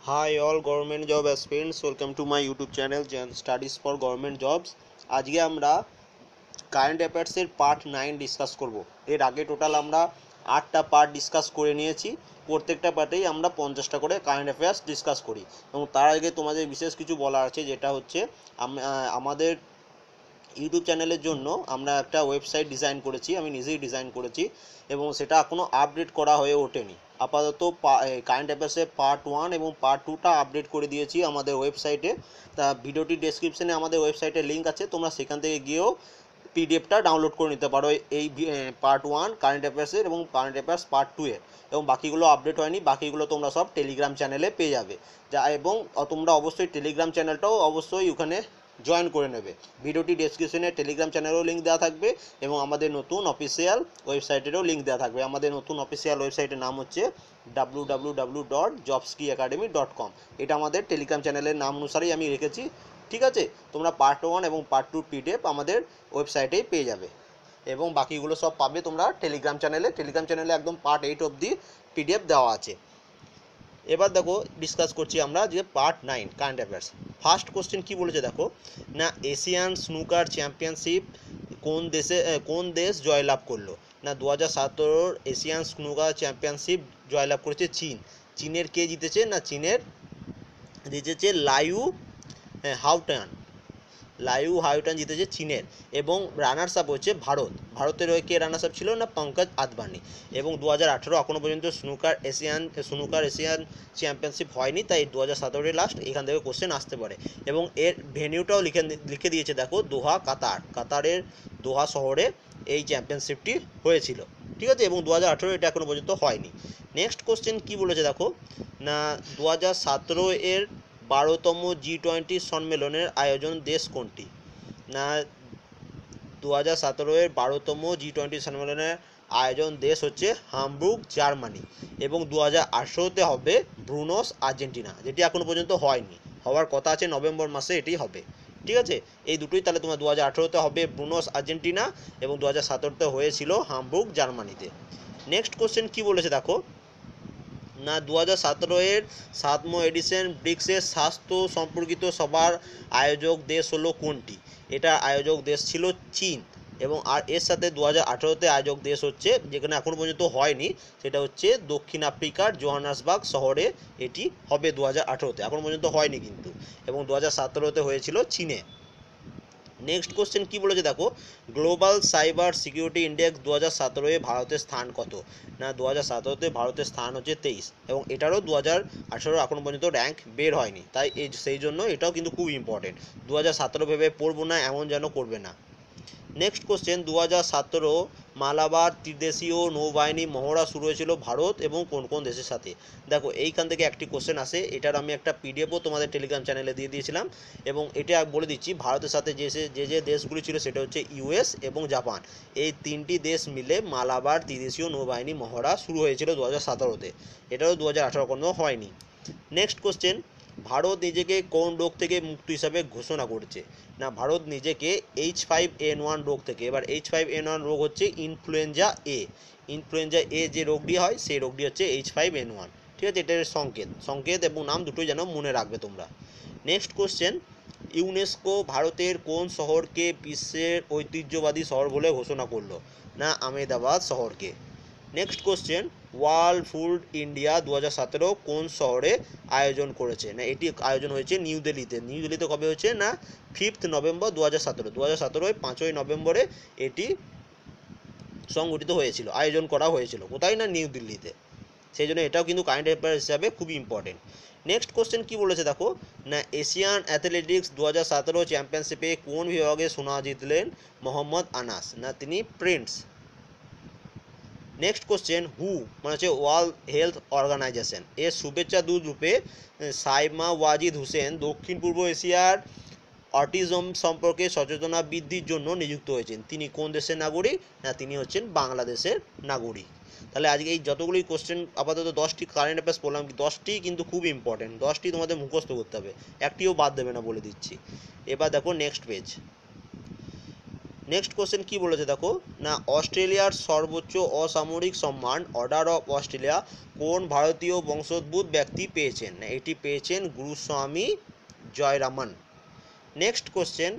Hi all government job aspirants, welcome to my YouTube channel Studies for Government Jobs। আজকে আমরা current অ্যাফেয়ার্সের part 9 discuss করব। এর আগে total আমরা 8টা পার্ট ডিসকাস করে নিয়েছি। প্রত্যেকটা পার্টেই আমরা 50টা করে কারেন্ট অ্যাফেয়ার্স ডিসকাস করি। এবং তার আগে তোমাদের বিশেষ কিছু বলার আছে, যেটা হচ্ছে আমাদের ইউটিউব চ্যানেলের জন্য আমরা একটা ওয়েবসাইট ডিজাইন করেছি, আমি নিজেই ডিজাইন করেছি এবং সেটা এখনও আপডেট করা হয়ে ওঠেনি। আপাতত কারেন্ট অ্যাফেয়ার্সের পার্ট 1 এবং পার্ট 2টা আপডেট করে দিয়েছি আমাদের ওয়েবসাইটে। তা ভিডিওটির ডেসক্রিপশনে আমাদের ওয়েবসাইটের লিঙ্ক আছে, তোমরা সেখান থেকে গিয়েও পিডিএফটা ডাউনলোড করে নিতে পারো এই পার্ট 1 কারেন্ট অ্যাফেয়ার্সের এবং কারেন্ট অ্যাফেয়ার্স পার্ট 2 এর। এবং বাকিগুলো আপডেট হয়নি, বাকিগুলো তোমরা সব টেলিগ্রাম চ্যানেলে পেয়ে যাবে। এবং তোমরা অবশ্যই টেলিগ্রাম চ্যানেলটাও অবশ্যই ওখানে জয়েন করে নেবে। ভিডিওটি ডেসক্রিপশনে টেলিগ্রাম চ্যানেলেরও লিঙ্ক দেওয়া থাকবে এবং আমাদের নতুন অফিসিয়াল ওয়েবসাইটেরও লিঙ্ক দেওয়া থাকবে। আমাদের নতুন অফিসিয়াল ওয়েবসাইটের নাম হচ্ছে www.jobskiacademy.com। এটা আমাদের টেলিগ্রাম চ্যানেলের নাম অনুসারেই আমি রেখেছি, ঠিক আছে? তোমরা পার্ট 1 এবং পার্ট 2 পিডিএফ আমাদের ওয়েবসাইটেই পেয়ে যাবে এবং বাকিগুলো সব পাবে তোমরা টেলিগ্রাম চ্যানেলে একদম পার্ট 8 অবধি পিডিএফ দেওয়া আছে। এবার দেখো ডিসকাস করছি আমরা যে part 9 current affairs. First question কি বলেছে দেখো না, এশিয়ান স্নুকার চ্যাম্পিয়নশিপ কোন দেশ জয়লাভ করলো? না 2017 এশিয়ান স্নুকার চ্যাম্পিয়নশিপ জয়লাভ করেছে চীনের কে জিতেছে? না চীনের জিতেছে লাইউ হাউটান জিতেছে চীনের। এবং রানার্স আপ হচ্ছে ভারতের হয়ে কে রানার্স আপ ছিল? না পঙ্কজ আদবানি। এবং 2018 এখনও পর্যন্ত স্নুকার এশিয়ান চ্যাম্পিয়নশিপ হয়নি, তাই 2017 লাস্ট। এখান থেকে কোশ্চেন আসতে পারে। এবং এর ভেনিউটাও লিখে দিয়েছে দেখো, কাতারের দোহা শহরে এই চ্যাম্পিয়নশিপটি হয়েছিল, ঠিক আছে? এবং 2018 এটা এখনও পর্যন্ত হয়নি। নেক্সট কোশ্চেন কি বলেছে দেখো না, 2017 এর 12তম G20 সম্মেলনের আয়োজন দেশ কোনটি? না 2017 এর 12তম G20 সম্মেলনের আয়োজন দেশ হচ্ছে হামবুর্গ, জার্মানি। এবং 2018তে হবে ব্রুনোস, আর্জেন্টিনা, যেটি এখনো পর্যন্ত হয়নি। হওয়ার কথা আছে নভেম্বর মাসে, এটি হবে, ঠিক আছে? এই দুটোই তাহলে তোমার 2018তে হবে ব্রুনোস, আর্জেন্টিনা, এবং 2017তে হয়েছিল হামবুর্গ, জার্মানিতে। নেক্সট কোশ্চেন কি বলেছে দেখো না, 2017 এর 7ম এডিশন ব্রিক্সের স্বাস্থ্য সম্পর্কিত সভার আয়োজক দেশ হলো কোনটি? এটা আয়োজক দেশ ছিল চীন। এবং আর এর সাথে 2018তে আয়োজক দেশ হচ্ছে, যেখানে এখনও পর্যন্ত হয়নি, সেটা হচ্ছে দক্ষিণ আফ্রিকার জোহান্সবার্গ শহরে এটি হবে 2018তে, এখনও পর্যন্ত হয়নি কিন্তু। এবং 2017তে হয়েছিল চীনে। নেক্সট কোশ্চেন কি বলেছে দেখো, গ্লোবাল সাইবার সিকিউরিটি ইন্ডেক্স 2017 ভারতের স্থান কত? না 2017তে ভারতের স্থান হচ্ছে 23। এবং এটারও 2018 এখনও পর্যন্ত র্যাঙ্ক বের হয়নি, তাই সেই জন্য এটাও কিন্তু খুব ইম্পর্টেন্ট। 2017 ভেবে পড়বো না এমন যেন করবে না। নেক্সট কোশ্চেন, 2017 মালাবার ত্রিদেশীয় নৌবাহিনী মহড়া শুরু হয়েছিল ভারত এবং কোন কোন দেশের সাথে? দেখো এইখান থেকে একটি কোশ্চেন আসে, এটার আমি একটা পিডিএফও তোমাদের টেলিগ্রাম চ্যানেলে দিয়ে দিয়েছিলাম। এবং এটা বলে দিচ্ছি, ভারতের সাথে যে দেশগুলি ছিল সেটা হচ্ছে ইউএস এবং জাপান। এই তিনটি দেশ মিলে মালাবার ত্রিদেশীয় নৌবাহিনী মহড়া শুরু হয়েছিল 2017তে। এটাও 2018 কোনো হয়নি। নেক্সট কোশ্চেন, ভারত নিজেকে কোন রোগ থেকে মুক্ত হিসাবে ঘোষণা করছে? না ভারত নিজেকে H5N1 রোগ থেকে। এবার H5N1 রোগ হচ্ছে ইনফ্লুয়েঞ্জা এ যে রোগটি হয় সেই রোগটি হচ্ছে H5N1, ঠিক আছে? এটার সংকেত এবং নাম দুটোই যেন মনে রাখবে তোমরা। নেক্সট কোশ্চেন, ইউনেস্কো ভারতের কোন শহরকে বিশ্বের ঐতিহ্যবাদী শহর বলে ঘোষণা করলো? না আহমেদাবাদ শহরকে। Next question, world food India 2017 কোন শহরে আয়োজন করেছে? না এটি আয়োজন হয়েছে নিউ দিল্লিতে কবে হয়েছে? না 5 নভেম্বর 2017। 2017 5ই নভেম্বরে এটি সংগঠিত হয়েছিল, আয়োজন করা হয়েছিল। কোথায়? না নিউ দিল্লিতে। সেই জন্য এটাও কিন্তু কারেন্ট অ্যাফেয়ার হিসাবে খুবই ইম্পর্টেন্ট। নেক্সট কোশ্চেন কি বলেছে দেখো না, এশিয়ান অ্যাথলেটিক্স 2017 চ্যাম্পিয়নশিপে কোন বিভাগে সোনা জিতলেন মোহাম্মদ আনাস? না তিনি প্রিন্স। নেক্সট কোশ্চেন, হু মানে হচ্ছে ওয়ার্ল্ড হেলথ অর্গানাইজেশন এর শুভেচ্ছা দূত রূপে সাইমা ওয়াজিদ হোসেন দক্ষিণ পূর্ব এশিয়ার অটিজম সম্পর্কে সচেতনতা বৃদ্ধির জন্য নিযুক্ত হয়েছেন। তিনি কোন দেশের নাগরিক? না তিনি হচ্ছেন বাংলাদেশের নাগরিক। তাহলে আজকে এই যতগুলি কোশ্চেন আপাতত 10টি কারেন্ট অ্যাফেয়ার্স বললাম, 10টি কিন্তু খুব ইম্পর্টেন্ট, 10টি তোমাদের মুখস্থ করতে হবে, একটিও বাদ দেবে না বলে দিচ্ছি। এবার দেখো নেক্সট পেজ। নেক্সট কোশ্চেন কি বলেছে দেখো না, অস্ট্রেলিয়ার সর্বোচ্চ অসামরিক সম্মান অর্ডার অফ অস্ট্রেলিয়া কোন ভারতীয় বংশোদ্ভূত ব্যক্তি পেয়েছেন? এটি পেয়েছেন Guruswamy Jayaraman. Next question,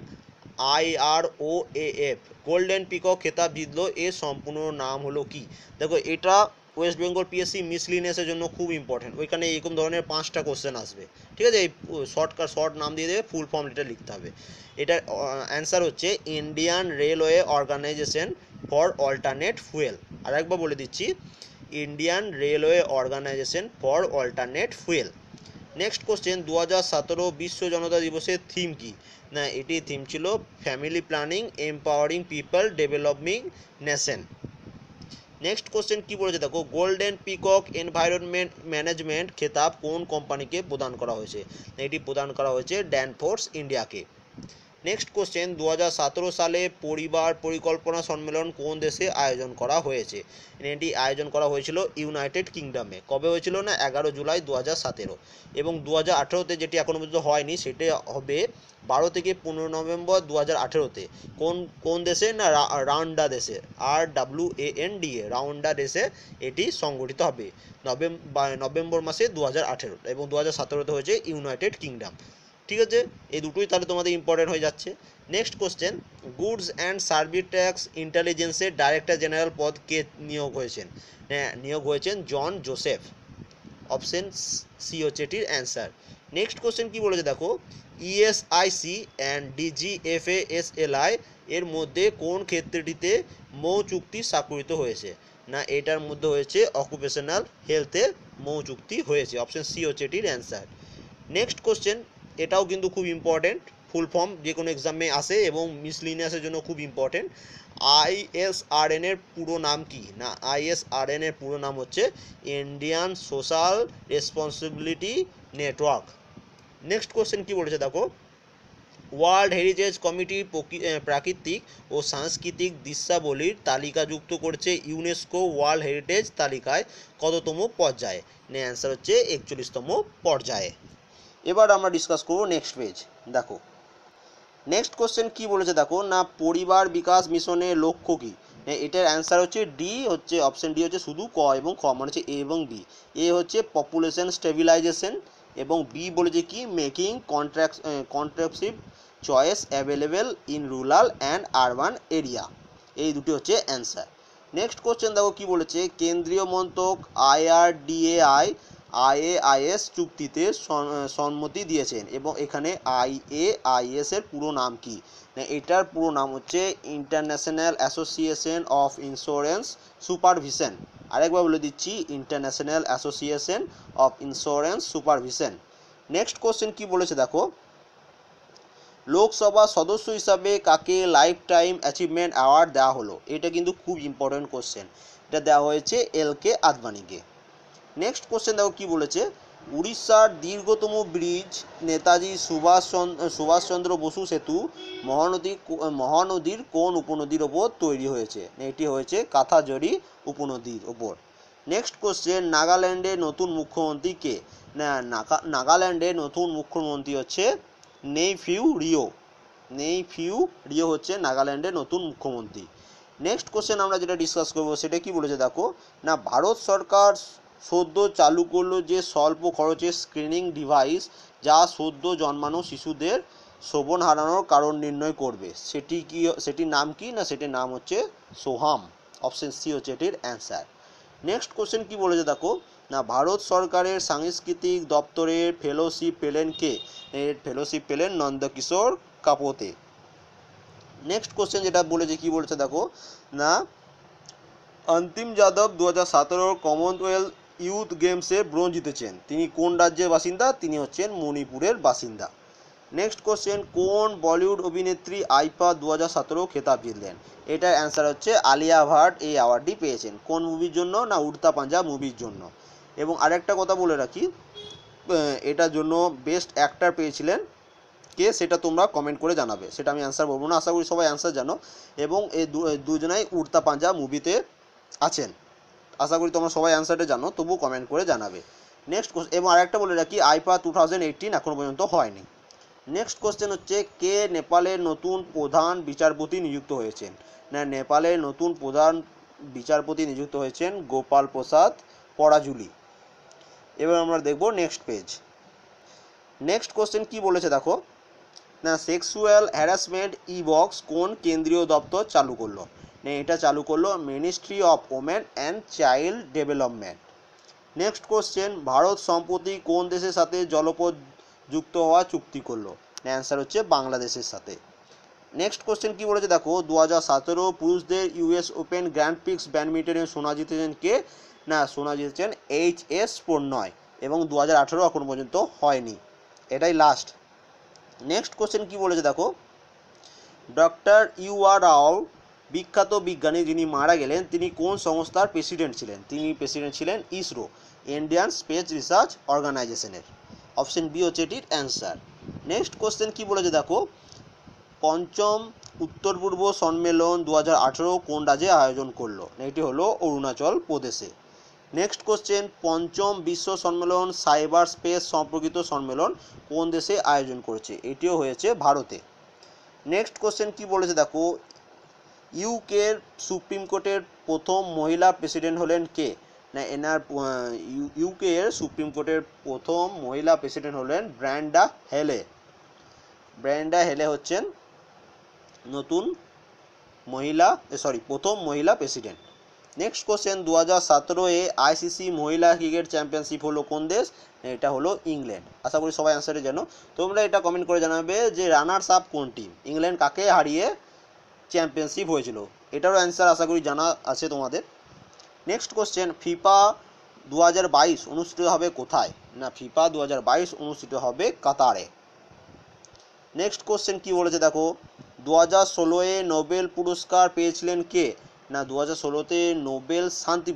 IROAF golden peacock খেতাব জিতলো, এর সম্পূর্ণ নাম হলো কি? দেখো এটা ওয়েস্ট বেঙ্গল পিএসসি মিসলিনিয়াসের জন্য খুব ইম্পর্টেন্ট, ওইখানে এরকম ধরনের 5টা কোশ্চেন আসবে, ঠিক আছে? এই শর্ট নাম দিয়ে দেবে, ফুল ফর্ম এটা লিখতে হবে। এটার অ্যান্সার হচ্ছে Indian railway organisation for alternate fuel. আর একবার বলে দিচ্ছি, Indian railway organisation for alternate fuel. Next question, 2017 বিশ্ব জনতা দিবসের থিম কি? না এটি থিম ছিল family planning, empowering people, developing nation. Next question কি বলেছে দেখো, গোল্ডেন পিকক এনভায়রনমেন্ট ম্যানেজমেন্ট খেতাব কোন কোম্পানিকে প্রদান করা হয়েছে? এটি প্রদান করা হয়েছে ড্যানফোর্স ইন্ডিয়াকে। নেক্সট কোশ্চেন, 2017 সালে পরিবার পরিকল্পনা সম্মেলন কোন দেশে আয়োজন করা হয়েছে? এটি আয়োজন করা হয়েছিল ইউনাইটেড কিংডমে। কবে হয়েছিল? না 11 জুলাই 2017। এবং 2018তে যেটি এখনও পর্যন্ত হয়নি, সেটি হবে 12 থেকে 15 নভেম্বর 2018তে। কোন দেশে? না রাউন্ডা দেশে, RWANDA রাউন্ডা দেশে এটি সংগঠিত হবে নভেম্বর মাসে 2018। এবং 2017তে হয়েছে ইউনাইটেড কিংডম। ঠিক আছে, এই দুটোই তাহলে তোমাদের ইম্পর্টেন্ট হয়ে যাচ্ছে। Next question, goods and service tax ইন্টেলিজেন্সের ডাইরেক্টর জেনারেল পদ কে নিয়োগ হয়েছেন? হ্যাঁ, নিয়োগ হয়েছেন জন জোসেফ। অপশন সি হচ্ছে এটির অ্যান্সার। নেক্সট কোশ্চেন কি বলেছে দেখো, ESIC অ্যান্ড DGFASLI এর মধ্যে কোন ক্ষেত্রটিতে মৌ চুক্তি স্বাক্ষরিত হয়েছে? না এটার মধ্যে হয়েছে অকুপেশনাল হেলথে মৌ চুক্তি হয়েছে। অপশন সি হচ্ছে এটির অ্যান্সার। নেক্সট কোশ্চেন, এটাও কিন্তু খুব ইম্পর্টেন্ট, ফুল ফর্ম যে কোনো এক্সামে আসে এবং মিসলিনিয়াসের জন্য খুব ইম্পর্টেন্ট। ISRN এর পুরো নাম কি? না ISRN এর পুরো নাম হচ্ছে Indian social responsibility network. Next question কি বলেছে দেখো, ওয়ার্ল্ড হেরিটেজ কমিটি প্রাকৃতিক ও সাংস্কৃতিক দৃশ্যাবলীর তালিকাযুক্ত করছে ইউনেস্কো ওয়ার্ল্ড হেরিটেজ তালিকায় কততম পর্যায়ে? না অ্যান্সার হচ্ছে 41তম পর্যায়ে। এবার আমরা ডিসকাস করব নেক্সট পেজ। দেখো নেক্সট কোশ্চেন কি বলেছে দেখো না, পরিবার বিকাশ মিশনের লক্ষ্য কি? এটার অ্যান্সার হচ্ছে ডি, হচ্ছে অপশন ডি হচ্ছে শুধু ক এবং খ, মানে হচ্ছে এ এবং বি। এ হচ্ছে পপুলেশন স্টেবিলাইজেশন এবং বি বলেছে কি making contraceptive choice available in rural and urban area. এই দুটি হচ্ছে অ্যান্সার। নেক্সট কোশ্চেন দেখো কি বলেছে, কেন্দ্রীয় মন্ত্রক IRDAI চুক্তিতে সম্মতি দিয়েছেন এবং এখানে IAIS এর পুরো নাম কি? এটার পুরো নাম হচ্ছে international association of insurance supervision. আরেকবার বলে দিচ্ছি, international association of insurance supervision. Next question কি বলেছে দেখো, লোকসভা সদস্য হিসাবে কাকে লাইফ টাইম অ্যাচিভমেন্ট অ্যাওয়ার্ড দেওয়া হলো? এটা কিন্তু খুব ইম্পর্টেন্ট কোশ্চেন, এটা দেওয়া হয়েছে LK আদবানিকে। নেক্সট কোশ্চেন দেখো কি বলেছে, উড়িষ্যার দীর্ঘতম ব্রিজ নেতাজি সুভাষচন্দ্র বসু সেতু মহানদীর কোন উপনদীর ওপর তৈরি হয়েছে? এটি হয়েছে কাথাজরি উপনদীর ওপর। নেক্সট কোশ্চেন, নাগাল্যান্ডের নতুন মুখ্যমন্ত্রী কে? না নাগাল্যান্ডের নতুন মুখ্যমন্ত্রী হচ্ছে নেইফিউ রিও হচ্ছে নাগাল্যান্ডের নতুন মুখ্যমন্ত্রী। নেক্সট কোশ্চেন আমরা যেটা ডিসকাস করবো সেটা কি বলেছে দেখো না, ভারত সরকার সদ্য চালু করলো যে স্বল্প খরচের স্ক্রিনিং ডিভাইস যা সদ্য জন্মানো শিশুদের শ্রবণ হারানোর কারণ নির্ণয় করবে, সেটির নাম কি? না সেটির নাম হচ্ছে সোহাম। অপশন সি হচ্ছে এটির অ্যান্সার। নেক্সট কোশ্চেন কি বলেছে দেখো না, ভারত সরকারের সাংস্কৃতিক দপ্তরের ফেলোশিপ পেলেন কে? এর ফেলোশিপ পেলেন নন্দকিশোর কাপোতে। নেক্সট কোশ্চেন যেটা বলেছে কি বলেছে দেখো না, অন্তিম যাদব 2017 কমনওয়েলথ ইউথ গেমসে ব্রোঞ্জ জিতেছেন, তিনি কোন রাজ্যের বাসিন্দা? তিনি হচ্ছেন মণিপুরের বাসিন্দা। নেক্সট কোশ্চেন, কোন বলিউড অভিনেত্রী আইফা 2017 খেতাব জিতলেন? এটার অ্যান্সার হচ্ছে আলিয়া ভাট এই অ্যাওয়ার্ডটি পেয়েছেন। কোন মুভির জন্য? না উড়তা পাঞ্জাব মুভির জন্য। এবং আরেকটা কথা বলে রাখি, এটার জন্য বেস্ট অ্যাক্টর পেয়েছিলেন কে সেটা তোমরা কমেন্ট করে জানাবে, সেটা আমি অ্যান্সার বলবো না, আশা করি সবাই অ্যান্সার জানো। এবং এই দুজনাই উড়তা পাঞ্জাব মুভিতে আছেন, আশা করি তোমরা সবাই অ্যান্সারটা জানো, তবু কমেন্ট করে জানাবে। নেক্সট এবং আরেকটা বলে রাখি, আইফা 2018 এখনও পর্যন্ত হয়নি। নেক্সট কোশ্চেন হচ্ছে কে নেপালের নতুন প্রধান বিচারপতি নিযুক্ত হয়েছেন? না নেপালের নতুন প্রধান বিচারপতি নিযুক্ত হয়েছেন গোপাল প্রসাদ পরাজুলি। এবার আমরা দেখব নেক্সট পেজ। নেক্সট কোশ্চেন কি বলেছে দেখো, না সেক্সুয়াল হ্যারাসমেন্ট ই বক্স কোন কেন্দ্রীয় দপ্তর চালু করলো? না এটা চালু করলো ministry of women and child development. Next question Bharat সম্প্রতি কোন দেশের সাথে জলপথ যুক্ত হওয়া চুক্তি করলো? অ্যান্সার হচ্ছে বাংলাদেশের সাথে। নেক্সট কোশ্চেন কি বলেছে দেখো, 2017 পুরুষদের ইউএস ওপেন গ্র্যান্ড প্রিক্স ব্যাডমিন্টনে সোনা জিতেছেন কে? না সোনা জিতেছেন এইচ.এস. প্রণয় এবং 2018 এখন পর্যন্ত হয়নি, এটাই লাস্ট। নেক্সট কোশ্চেন কি বলেছে দেখো, ডক্টর ইউ.আর. রাও বিখ্যাত বিজ্ঞানী যিনি মারা গেলেন তিনি কোন সংস্থার প্রেসিডেন্ট ছিলেন? তিনি প্রেসিডেন্ট ছিলেন ইসরো, ইন্ডিয়ান স্পেস রিসার্চ অর্গানাইজেশনের। অপশন বি হচ্ছে এটির অ্যান্সার। নেক্সট কোশ্চেন কি বলেছে দেখো, পঞ্চম উত্তর পূর্ব সম্মেলন 2018 কোন রাজ্যে আয়োজন করলো? এটি হলো অরুণাচল প্রদেশে। নেক্সট কোশ্চেন পঞ্চম বিশ্ব সম্মেলন সাইবার স্পেস সম্পর্কিত সম্মেলন কোন দেশে আয়োজন করেছে? এটিও হয়েছে ভারতে। নেক্সট কোশ্চেন কি বলেছে দেখো, ইউকের সুপ্রিম কোর্টের প্রথম মহিলা প্রেসিডেন্ট হলেন কে? না ইউকের সুপ্রিম কোর্টের প্রথম মহিলা প্রেসিডেন্ট হলেন ব্র্যান্ডা হেলে। ব্র্যান্ডা হেলে হচ্ছেন প্রথম মহিলা প্রেসিডেন্ট। নেক্সট কোশ্চেন 2017 আইসিসি মহিলা ক্রিকেট চ্যাম্পিয়নশিপ হলো কোন দেশ? এটা হলো ইংল্যান্ড। আশা করি সবাই অ্যান্সারে জানো। তোমরা এটা কমেন্ট করে জানাবে যে রানার্স আপ কোন টিম, ইংল্যান্ড কাকে হারিয়ে চ্যাম্পিয়নশিপ হয়েছিল? এটারও অ্যান্সার আশা করি জানা আছে তোমাদের। নেক্সট কোশ্চেন ফিফা 2022 অনুষ্ঠিত হবে কোথায়? না ফিফা 2022 অনুষ্ঠিত হবে কাতারে। নেক্সট কোশ্চেন কি বলেছে দেখো, 2016 নোবেল পুরস্কার পেয়েছিলেন কে? না 2016 নোবেল শান্তি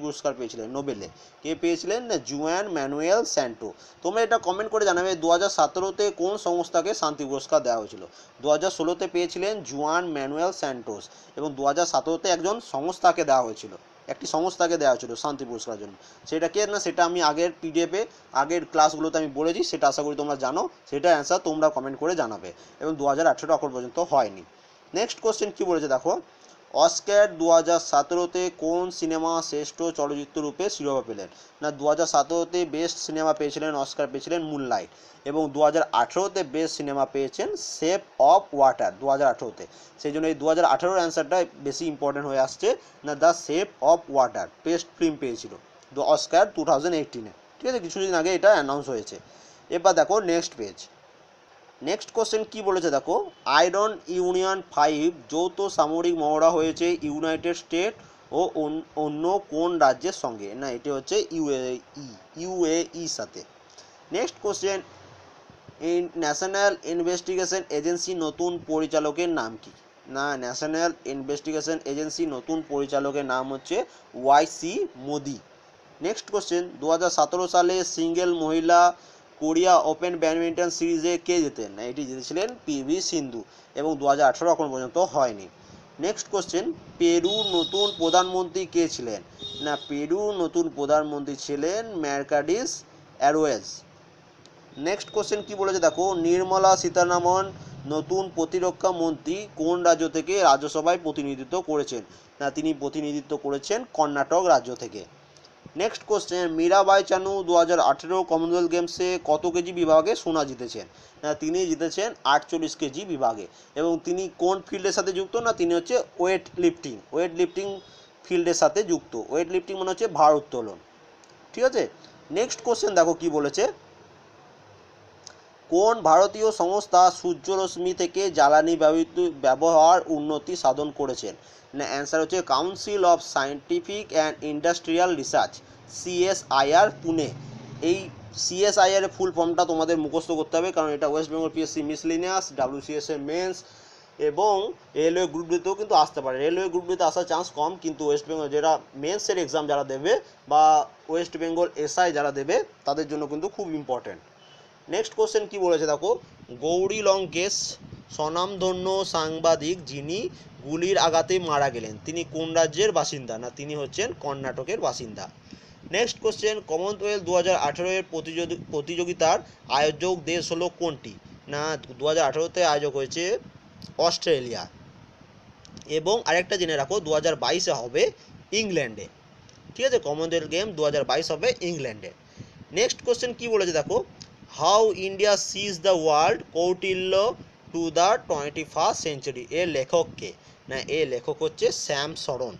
পুরস্কার পেয়েছিলেন নোবেলে। কে পেয়েছিলেন? না জুয়ান ম্যানুয়েল স্যান্টো। তোমরা এটা কমেন্ট করে জানাবে 2017 কোন সংস্থাকে শান্তি পুরস্কার দেওয়া হয়েছিল। 2016 পেয়েছিলেন জুয়ান ম্যানুয়েল স্যান্টোস এবং 2017 একজন সংস্থাকে দেওয়া হয়েছিল, একটি সংস্থাকে দেওয়া হয়েছিল শান্তি পুরস্কারের জন্য। সেটা কে? না সেটা আমি আগের পিডিএফে আগের ক্লাসগুলোতে আমি বলেছি, সেটা আশা করি তোমরা জানো। সেটা অ্যান্সার তোমরা কমেন্ট করে জানাবে এবং 2018 এখন পর্যন্ত হয়নি। নেক্সট কোশ্চেন কি বলেছে দেখো, অস্কার 2017 কোন সিনেমা শ্রেষ্ঠ চলচ্চিত্র রূপে শিরোপা পেলেন? না 2017 বেস্ট সিনেমা পেয়েছিলেন, অস্কার পেয়েছিলেন মুনলাইট এবং 2018 বেস্ট সিনেমা পেয়েছেন শেপ অফ ওয়াটার 2018। সেই জন্য এই 2018 অ্যান্সারটা বেশি ইম্পর্টেন্ট হয়ে আসছে। না the shape of water best film পেয়েছিল অস্কার 2018-এ। ঠিক আছে, কিছুদিন আগে এটা অ্যানাউন্স হয়েছে। এবার দেখো নেক্সট পেজ। নেক্সট কোশ্চেন কি বলেছে দেখো, আয়রন ইউনিয়ন 5 যৌথ সামরিক মহড়া হয়েছে ইউনাইটেড স্টেট ও অন্য কোন রাজ্যের সঙ্গে? না এটি হচ্ছে ইউএই সাথে। Next question national investigation agency নতুন পরিচালকের নাম কি? না ন্যাশনাল ইনভেস্টিগেশন এজেন্সি নতুন পরিচালকের নাম হচ্ছে ওয়াই.সি. মোদি। নেক্সট কোশ্চেন 2017 সালে সিঙ্গেল মহিলা কোরিয়া ওপেন ব্যাডমিন্টন সিরিজে কে জেতেন? না এটি জিতেছিলেন পি.ভি. সিন্ধু এবং 2018 এখন পর্যন্ত হয়নি। নেক্সট কোশ্চেন পেরুর নতুন প্রধানমন্ত্রী কে ছিলেন? না পেরুর নতুন প্রধানমন্ত্রী ছিলেন ম্যার্কাডিস অ্যারোয়েজ। নেক্সট কোশ্চেন কি বলেছে দেখো, নির্মলা সীতারামন নতুন প্রতিরক্ষা মন্ত্রী কোন রাজ্য থেকে রাজ্যসভায় প্রতিনিধিত্ব করেছেন? না তিনি প্রতিনিধিত্ব করেছেন কর্ণাটক রাজ্য থেকে। নেক্সট কোশ্চেন মীরাবাই চানু 2018 কমনওয়েলথ গেমসে কত কেজি বিভাগে সোনা জিতেছেন? না তিনি জিতেছেন 48 কেজি বিভাগে এবং তিনি কোন ফিল্ডের সাথে যুক্ত? না তিনি হচ্ছে ওয়েট লিফটিং ফিল্ডের সাথে যুক্ত। ওয়েট লিফটিং মানে হচ্ছে ভার উত্তোলন। ঠিক আছে, নেক্সট কোশ্চেন দেখো কি বলেছে, কোন ভারতীয় সংস্থা সূর্যরশ্মি থেকে জ্বালানি ব্যবহার উন্নতি সাধন করেছেন? না অ্যান্সার হচ্ছে council of scientific and industrial research CSIR Pune. এই CSIR এর ফুল ফর্মটা তোমাদের মুখস্থ করতে হবে, কারণ এটা West Bengal PSC miscellaneous, WCS এর মেন্স এবং রেলওয়ে গ্রুপ ডিতেও কিন্তু আসতে পারে। রেলওয়ে গ্রুপ ডিতে আসার চান্স কম, কিন্তু ওয়েস্ট বেঙ্গল যারা মেন্সের এক্সাম যারা দেবে বা ওয়েস্ট বেঙ্গল SI যারা দেবে তাদের জন্য কিন্তু খুব ইম্পর্টেন্ট। নেক্সট কোশ্চেন কি বলেছে দেখো, গৌরী লঙ্কেশ স্বনামধন্য সাংবাদিক যিনি গুলির আঘাতে মারা গেলেন তিনি কোন রাজ্যের বাসিন্দা? না তিনি হচ্ছেন কর্ণাটকের বাসিন্দা। নেক্সট কোশ্চেন কমনওয়েলথ 2018 এর প্রতিযোগিতার আয়োজক দেশ হলো কোনটি? না, 2018-তে আয়োজক হয়েছে অস্ট্রেলিয়া। এবং আরেকটা জেনে রাখো 2022-এ হবে ইংল্যান্ডে। ঠিক আছে, কমনওয়েলথ গেম 2022 হবে ইংল্যান্ডে। নেক্সট কোশ্চেন কি বলেছে দেখো, how India sees the world Kautilya to the 21st century. এর লেখক কে? না, এর লেখক হচ্ছে শ্যাম সরণ।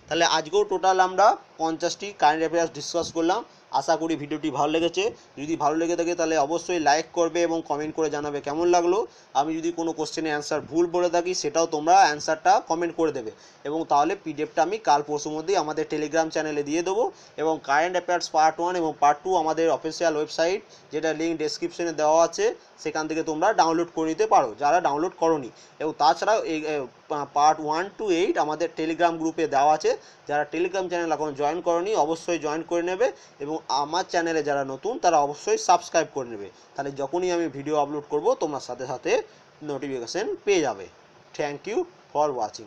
তাহলে আজকেও টোটাল আমরা 50টি কারেন্ট অ্যাফেয়ার্স ডিসকাস করলাম। আশা করি ভিডিওটি ভালো লেগেছে। যদি ভালো লেগে থাকে তাহলে অবশ্যই লাইক করবে এবং কমেন্ট করে জানাবে কেমন লাগলো। আমি যদি কোনো কোশ্চেনের অ্যান্সার ভুল বলে থাকি সেটাও তোমরা অ্যান্সারটা কমেন্ট করে দেবে, এবং তাহলে পিডিএফটা আমি কাল পরশুর মধ্যেই আমাদের টেলিগ্রাম চ্যানেলে দিয়ে দেবো। এবং কারেন্ট অ্যাফেয়ার্স পার্ট 1 এবং পার্ট 2 আমাদের অফিসিয়াল ওয়েবসাইট, যেটা লিঙ্ক ডেসক্রিপশনে দেওয়া আছে, সেখান থেকে তোমরা ডাউনলোড করে নিতে পারো যারা ডাউনলোড করোনি। এবং তাছাড়াও এই পার্ট 1 to 8 আমাদের টেলিগ্রাম গ্রুপে দেওয়া আছে। যারা টেলিগ্রাম চ্যানেল এখন জয়েন করনি অবশ্যই জয়েন করে নেবে, এবং আমার চ্যানেলে যারা নতুন তারা অবশ্যই সাবস্ক্রাইব করে নেবে। তাহলে যখনই আমি ভিডিও আপলোড করব তোমরা সাথে সাথে নোটিফিকেশন পেয়ে যাবে। Thank you for watching.